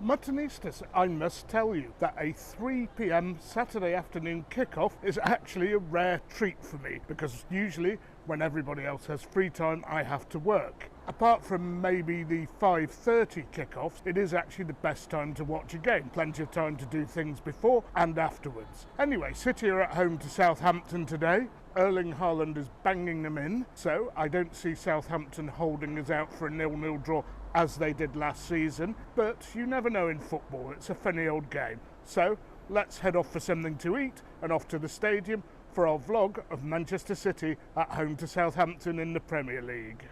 Muttonistas, I must tell you that a 3 p.m. Saturday afternoon kickoff is actually a rare treat for me, because usually when everybody else has free time I have to work. Apart from maybe the 5:30 kickoffs, it is actually the best time to watch a game. Plenty of time to do things before and afterwards. Anyway, City are at home to Southampton today. Erling Haaland is banging them in, so I don't see Southampton holding us out for a 0-0 draw as they did last season, but you never know in football. It's a funny old game. So let's head off for something to eat and off to the stadium for our vlog of Manchester City at home to Southampton in the Premier League.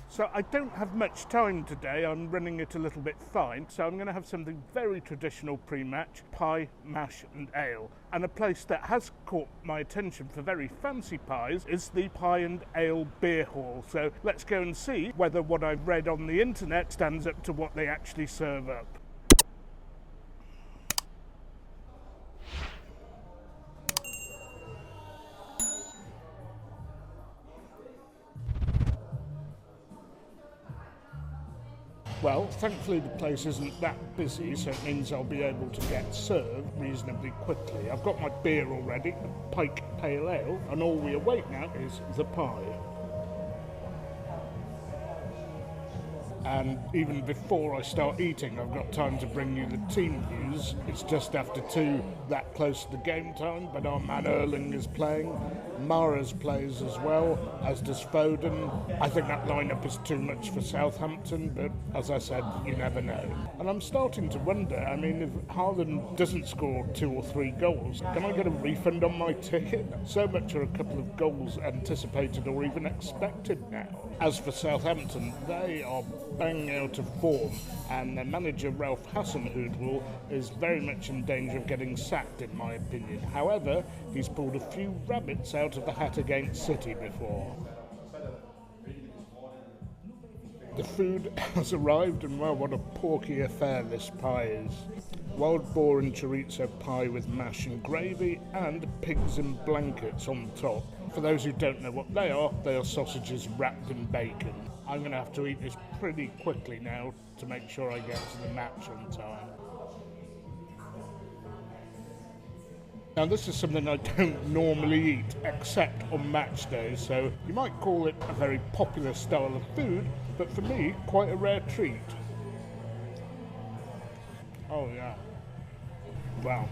So I don't have much time today, I'm running it a little bit fine, so I'm going to have something very traditional pre-match, pie, mash and ale. And a place that has caught my attention for very fancy pies is the Pie and Ale Beer Hall. So let's go and see whether what I've read on the internet stands up to what they actually serve up. Well, thankfully the place isn't that busy, so it means I'll be able to get served reasonably quickly. I've got my beer already, a Pike Pale Ale, and all we await now is the pie. And even before I start eating, I've got time to bring you the team news. It's just after 2, that close to game time, but our man Erling is playing. Mahrez plays as well, as does Foden. I think that lineup is too much for Southampton, but as I said, you never know. And I'm starting to wonder, I mean, if Haaland doesn't score 2 or 3 goals, can I get a refund on my ticket? So much are a couple of goals anticipated or even expected now. As for Southampton, they are bang out of form, and their manager Ralph Hasenhüttl is very much in danger of getting sacked, in my opinion. However, he's pulled a few rabbits out of the hat against City before. The food has arrived, and well, what a porky affair this pie is. Wild boar and chorizo pie with mash and gravy, and pigs in blankets on top. For those who don't know what they are sausages wrapped in bacon. I'm going to have to eat this pretty quickly now to make sure I get to the match on time. Now this is something I don't normally eat except on match days, so you might call it a very popular style of food, but for me, quite a rare treat. Oh yeah. Well,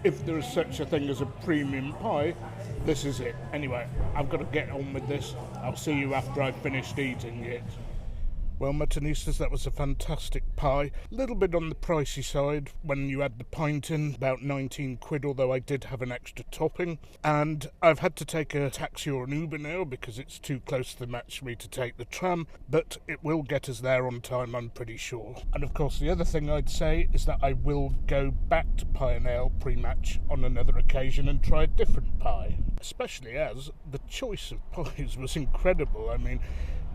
if there is such a thing as a premium pie, this is it. Anyway, I've got to get on with this. I'll see you after I've finished eating it. Well, Muttonistas, that was a fantastic pie. A little bit on the pricey side when you add the pint in, about 19 quid, although I did have an extra topping. And I've had to take a taxi or an Uber now because it's too close to the match for me to take the tram, but it will get us there on time, I'm pretty sure. And of course, the other thing I'd say is that I will go back to Pie and Ale pre-match on another occasion and try a different pie, especially as the choice of pies was incredible. I mean,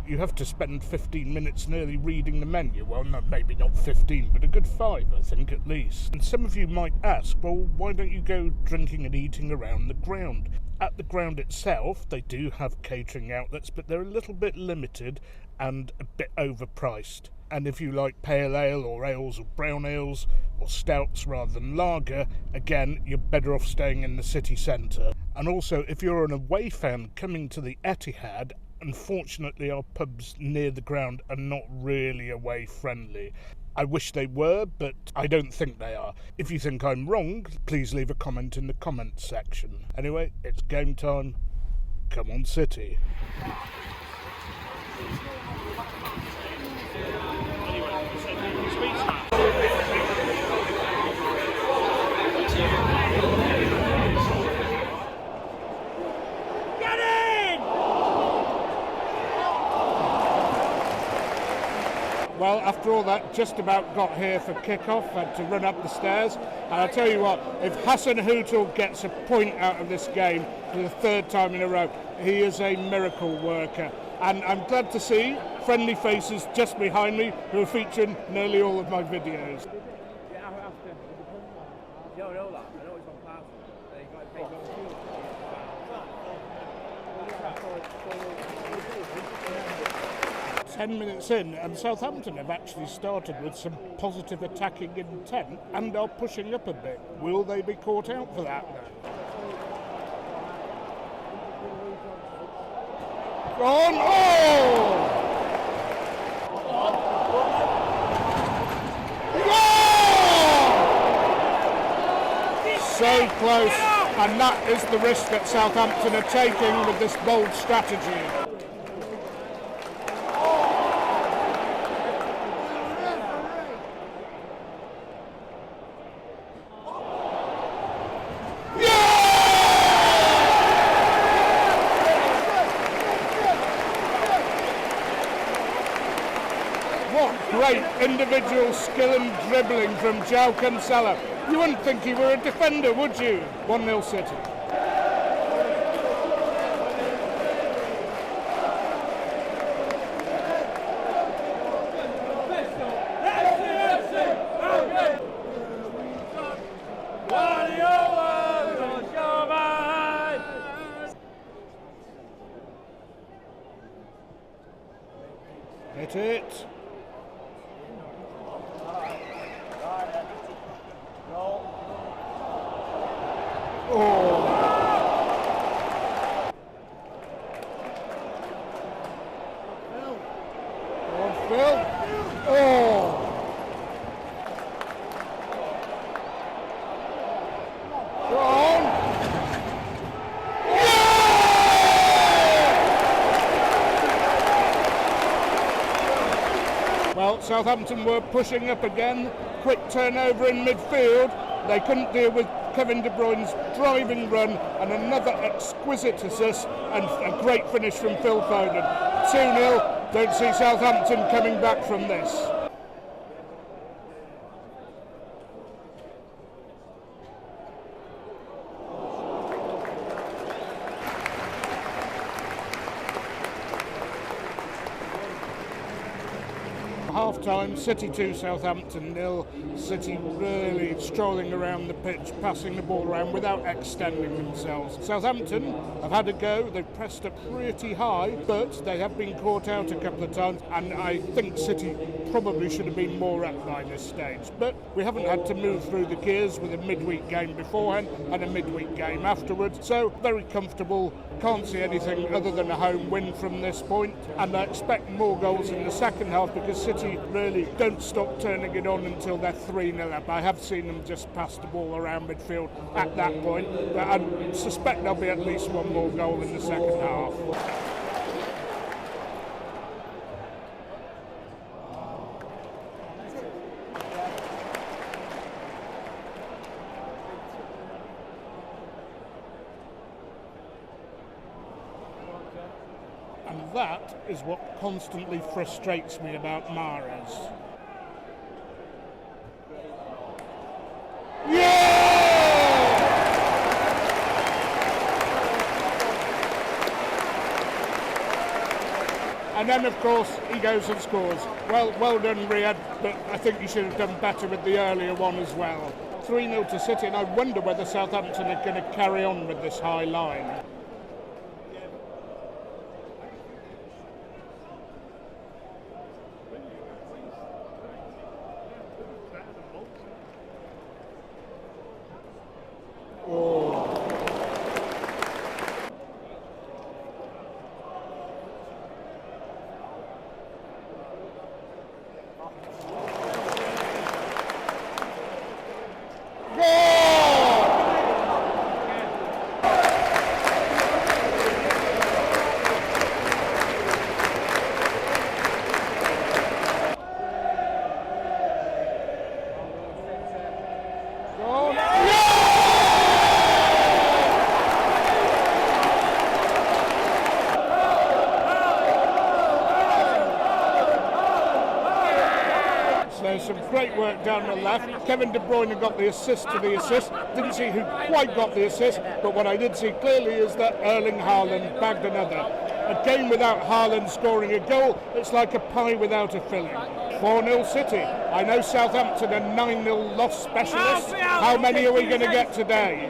you have to spend 15 minutes nearly reading the menu. Well, no, maybe not 15, but a good 5, I think, at least. And some of you might ask, well, why don't you go drinking and eating around the ground? At the ground itself, they do have catering outlets, but they're a little bit limited and a bit overpriced. And if you like pale ale or ales or brown ales or stouts rather than lager, again, you're better off staying in the city centre. And also, if you're an away fan coming to the Etihad, unfortunately, our pubs near the ground are not really away friendly. I wish they were, but I don't think they are. If you think I'm wrong, please leave a comment in the comments section. Anyway, it's game time. Come on, City. Well, after all that, just about got here for kick-off, had to run up the stairs. And I tell you what, if Hassan Hootel gets a point out of this game for the third time in a row, he is a miracle worker. And I'm glad to see friendly faces just behind me who are featuring nearly all of my videos. 10 minutes in, and Southampton have actually started with some positive attacking intent and are pushing up a bit. Will they be caught out for that then? On! Oh! So close, and that is the risk that Southampton are taking with this bold strategy. Great individual skill and dribbling from João Cancelo. You wouldn't think he were a defender, would you? 1-0 City. Hit it. Well, Southampton were pushing up again. Quick turnover in midfield. They couldn't deal with Kevin De Bruyne's driving run and another exquisite assist and a great finish from Phil Foden. 2-0. Don't see Southampton coming back from this. Half-time, City 2, Southampton 0. City really strolling around the pitch, passing the ball around without extending themselves. Southampton have had a go, they've pressed up pretty high, but they have been caught out a couple of times, and I think City probably should have been more up by this stage. But we haven't had to move through the gears with a midweek game beforehand and a midweek game afterwards, so very comfortable. Can't see anything other than a home win from this point, and I expect more goals in the second half because City really don't stop turning it on until they're 3-0 up. I have seen them just pass the ball around midfield at that point, but I suspect there'll be at least one more goal in the second half. And that is what constantly frustrates me about Mahrez. Yeah! And then, of course, he goes and scores. Well done, Riyad, but I think he should have done better with the earlier one as well. 3-0 to City, and I wonder whether Southampton are going to carry on with this high line. There's some great work down the left. Kevin De Bruyne got the assist to the assist. Didn't see who quite got the assist, but what I did see clearly is that Erling Haaland bagged another. A game without Haaland scoring a goal, it's like a pie without a filling. 4-0 City. I know Southampton are 9-0 loss specialists. How many are we going to get today?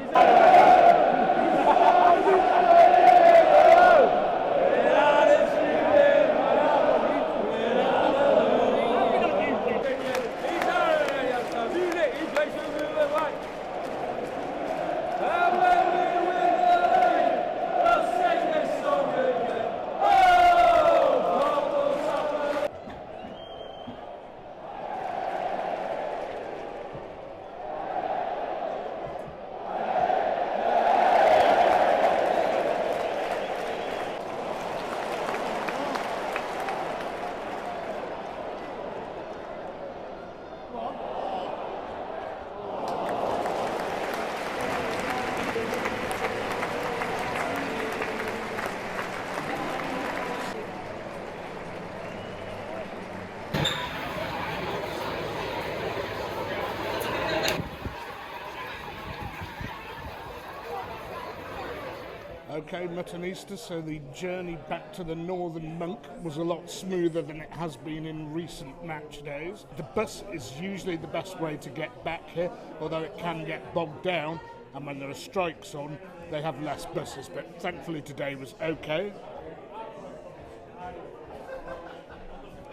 Okay, Muttonista, so the journey back to the Northern Monk was a lot smoother than it has been in recent match days. The bus is usually the best way to get back here, although it can get bogged down, and when there are strikes on, they have less buses, but thankfully today was okay.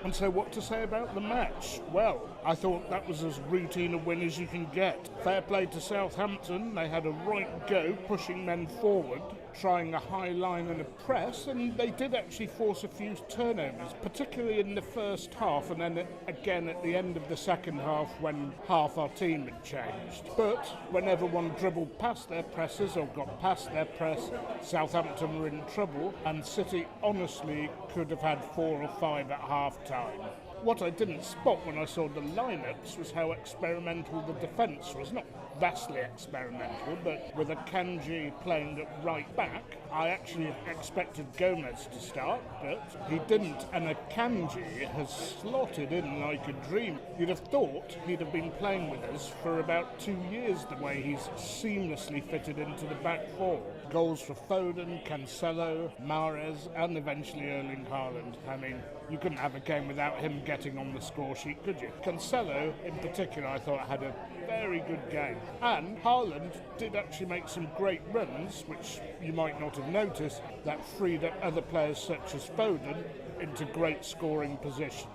And so what to say about the match? Well, I thought that was as routine a win as you can get. Fair play to Southampton, they had a right go pushing men forward, trying a high line and a press, and they did actually force a few turnovers, particularly in the first half and then again at the end of the second half when half our team had changed. But whenever one dribbled past their presses or got past their press, Southampton were in trouble, and City honestly could have had 4 or 5 at half time. What I didn't spot when I saw the lineups was how experimental the defence was. Not vastly experimental, but with Akanji playing at right back, I actually expected Gomez to start, but he didn't, and Akanji has slotted in like a dream. You'd have thought he'd have been playing with us for about 2 years, the way he's seamlessly fitted into the back four. Goals for Foden, Cancelo, Mahrez, and eventually Erling Haaland. I mean, you couldn't have a game without him getting on the score sheet, could you? Cancelo, in particular, I thought had a very good game. And Haaland did actually make some great runs, which you might not have noticed, that freed up other players such as Foden into great scoring positions.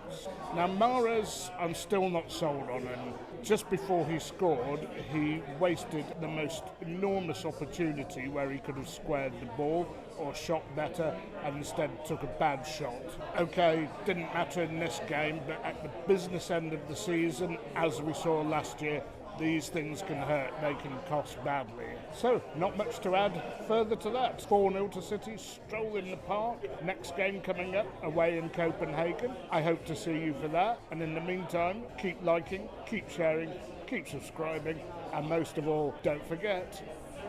Now Mahrez, I'm still not sold on him. Just before he scored, he wasted the most enormous opportunity where he could have squared the ball or shot better, and instead took a bad shot. Okay, didn't matter in this game, but at the business end of the season, as we saw last year, these things can hurt, they can cost badly. So, not much to add further to that. 4-0 to City, stroll in the park. Next game coming up, away in Copenhagen. I hope to see you for that. And in the meantime, keep liking, keep sharing, keep subscribing, and most of all, don't forget,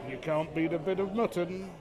you can't beat a bit of mutton.